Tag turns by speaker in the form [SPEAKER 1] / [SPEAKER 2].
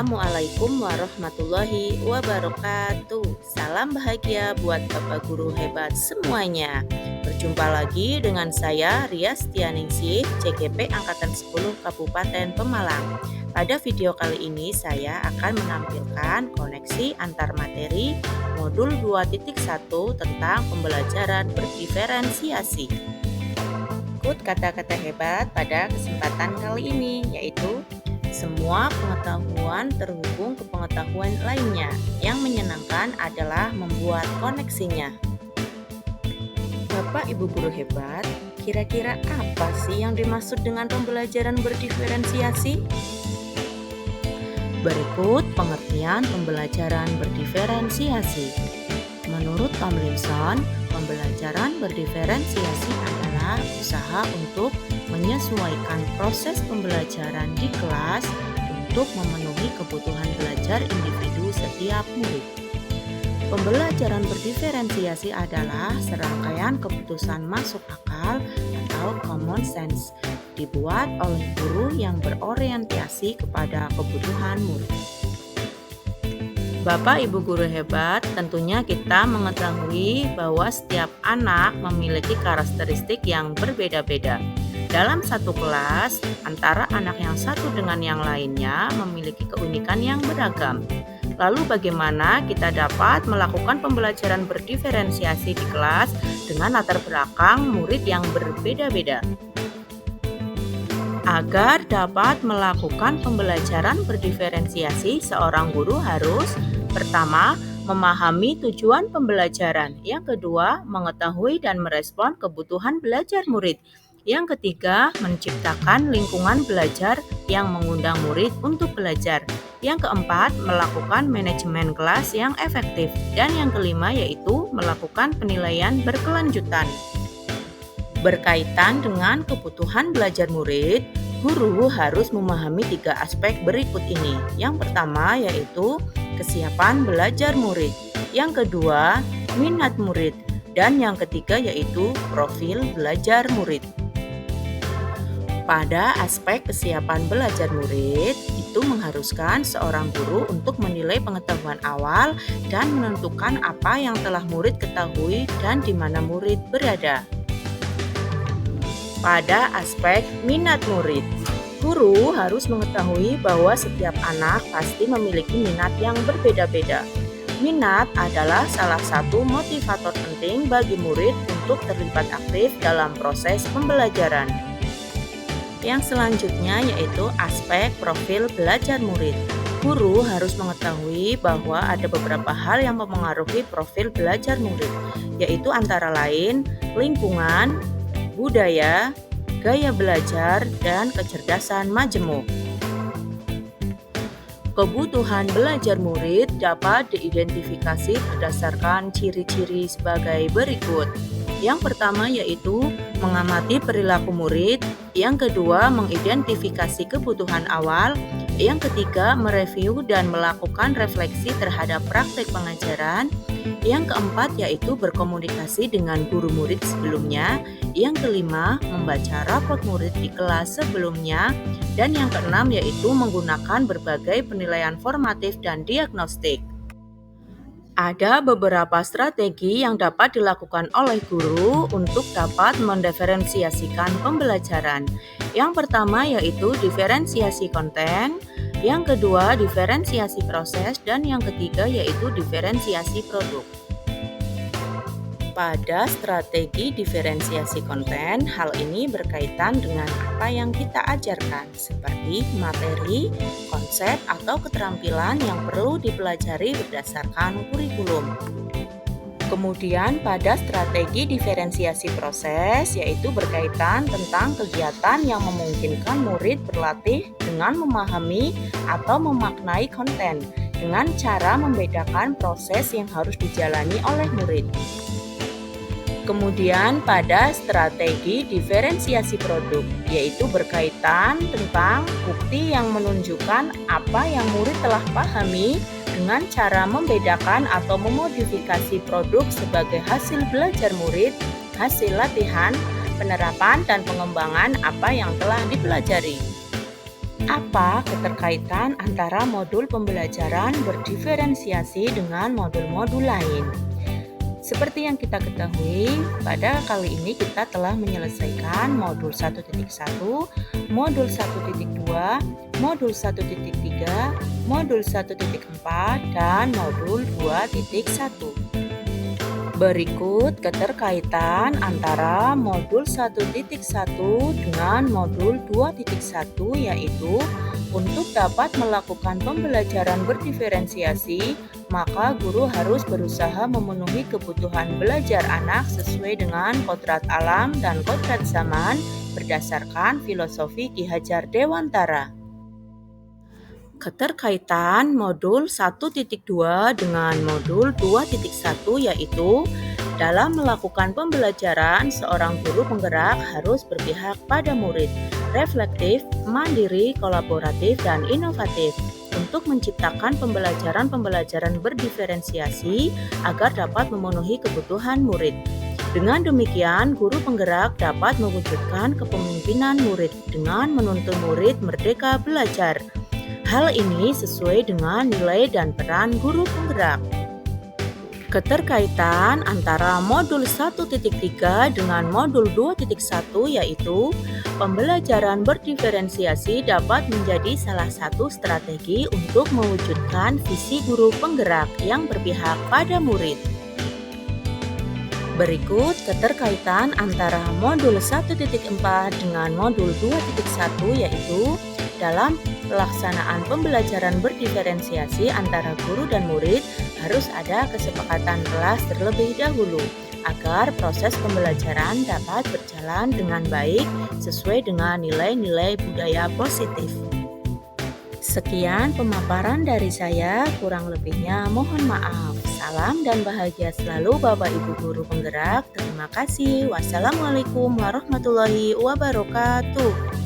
[SPEAKER 1] Assalamualaikum warahmatullahi wabarakatuh. Salam bahagia buat Bapak Guru hebat semuanya. Berjumpa lagi dengan saya Riastianingsih, CGP Angkatan 10 Kabupaten Pemalang. Pada video kali ini saya akan menampilkan koneksi antar materi modul 2.1 tentang pembelajaran berdiferensiasi. Ikut kata-kata hebat pada kesempatan kali ini, yaitu semua pengetahuan terhubung ke pengetahuan lainnya. Yang menyenangkan adalah membuat koneksinya. Bapak Ibu guru hebat, kira-kira apa sih yang dimaksud dengan pembelajaran berdiferensiasi? Berikut pengertian pembelajaran berdiferensiasi. Menurut Tomlinson, pembelajaran berdiferensiasi adalah usaha untuk menyesuaikan proses pembelajaran di kelas untuk memenuhi kebutuhan belajar individu setiap murid. Pembelajaran berdiferensiasi adalah serangkaian keputusan masuk akal atau common sense dibuat oleh guru yang berorientasi kepada kebutuhan murid. Bapak Ibu guru hebat, tentunya kita mengetahui bahwa setiap anak memiliki karakteristik yang berbeda-beda. Dalam satu kelas, antara anak yang satu dengan yang lainnya memiliki keunikan yang beragam. Lalu bagaimana kita dapat melakukan pembelajaran berdiferensiasi di kelas dengan latar belakang murid yang berbeda-beda? Agar dapat melakukan pembelajaran berdiferensiasi, seorang guru harus pertama, memahami tujuan pembelajaran. Yang kedua, mengetahui dan merespon kebutuhan belajar murid. Yang ketiga, menciptakan lingkungan belajar yang mengundang murid untuk belajar. Yang keempat, melakukan manajemen kelas yang efektif. Dan yang kelima yaitu melakukan penilaian berkelanjutan. Berkaitan dengan kebutuhan belajar murid, guru harus memahami 3 aspek berikut ini. Yang pertama yaitu kesiapan belajar murid. Yang kedua, minat murid. Dan yang ketiga yaitu profil belajar murid. Pada aspek kesiapan belajar murid, itu mengharuskan seorang guru untuk menilai pengetahuan awal dan menentukan apa yang telah murid ketahui dan di mana murid berada. Pada aspek minat murid, guru harus mengetahui bahwa setiap anak pasti memiliki minat yang berbeda-beda. Minat adalah salah satu motivator penting bagi murid untuk terlibat aktif dalam proses pembelajaran. Yang selanjutnya yaitu aspek profil belajar murid. Guru harus mengetahui bahwa ada beberapa hal yang mempengaruhi profil belajar murid, yaitu antara lain lingkungan, budaya, gaya belajar, dan kecerdasan majemuk. Kebutuhan belajar murid dapat diidentifikasi berdasarkan ciri-ciri sebagai berikut. Yang pertama yaitu mengamati perilaku murid, yang kedua mengidentifikasi kebutuhan awal, yang ketiga mereview dan melakukan refleksi terhadap praktek pengajaran, yang keempat yaitu berkomunikasi dengan guru murid sebelumnya, yang kelima membaca rapot murid di kelas sebelumnya, dan yang keenam yaitu menggunakan berbagai penilaian formatif dan diagnostik. Ada beberapa strategi yang dapat dilakukan oleh guru untuk dapat mendiferensiasikan pembelajaran. Yang pertama yaitu diferensiasi konten, yang kedua diferensiasi proses, dan yang ketiga yaitu diferensiasi produk. Pada strategi diferensiasi konten, hal ini berkaitan dengan apa yang kita ajarkan, seperti materi, konsep, atau keterampilan yang perlu dipelajari berdasarkan kurikulum. Kemudian pada strategi diferensiasi proses, yaitu berkaitan tentang kegiatan yang memungkinkan murid berlatih dengan memahami atau memaknai konten, dengan cara membedakan proses yang harus dijalani oleh murid. Kemudian pada strategi diferensiasi produk, yaitu berkaitan tentang bukti yang menunjukkan apa yang murid telah pahami dengan cara membedakan atau memodifikasi produk sebagai hasil belajar murid, hasil latihan, penerapan dan pengembangan apa yang telah dipelajari. Apa keterkaitan antara modul pembelajaran berdiferensiasi dengan modul-modul lain? Seperti yang kita ketahui, pada kali ini kita telah menyelesaikan modul 1.1, modul 1.2, modul 1.3, modul 1.4, dan modul 2.1. Berikut keterkaitan antara modul 1.1 dengan modul 2.1, yaitu untuk dapat melakukan pembelajaran berdiferensiasi, maka guru harus berusaha memenuhi kebutuhan belajar anak sesuai dengan kodrat alam dan kodrat zaman berdasarkan filosofi Ki Hajar Dewantara. Keterkaitan modul 1.2 dengan modul 2.1 yaitu dalam melakukan pembelajaran, seorang guru penggerak harus berpihak pada murid, reflektif, mandiri, kolaboratif, dan inovatif untuk menciptakan pembelajaran-pembelajaran berdiferensiasi agar dapat memenuhi kebutuhan murid. Dengan demikian, guru penggerak dapat mewujudkan kepemimpinan murid dengan menuntun murid merdeka belajar. Hal ini sesuai dengan nilai dan peran guru penggerak. Keterkaitan antara modul 1.3 dengan modul 2.1 yaitu pembelajaran berdiferensiasi dapat menjadi salah satu strategi untuk mewujudkan visi guru penggerak yang berpihak pada murid. Berikut keterkaitan antara modul 1.4 dengan modul 2.1 yaitu dalam pelaksanaan pembelajaran berdiferensiasi antara guru dan murid harus ada kesepakatan kelas terlebih dahulu agar proses pembelajaran dapat berjalan dengan baik sesuai dengan nilai-nilai budaya positif. Sekian pemaparan dari saya, kurang lebihnya mohon maaf. Salam dan bahagia selalu Bapak Ibu Guru Penggerak. Terima kasih. Wassalamualaikum warahmatullahi wabarakatuh.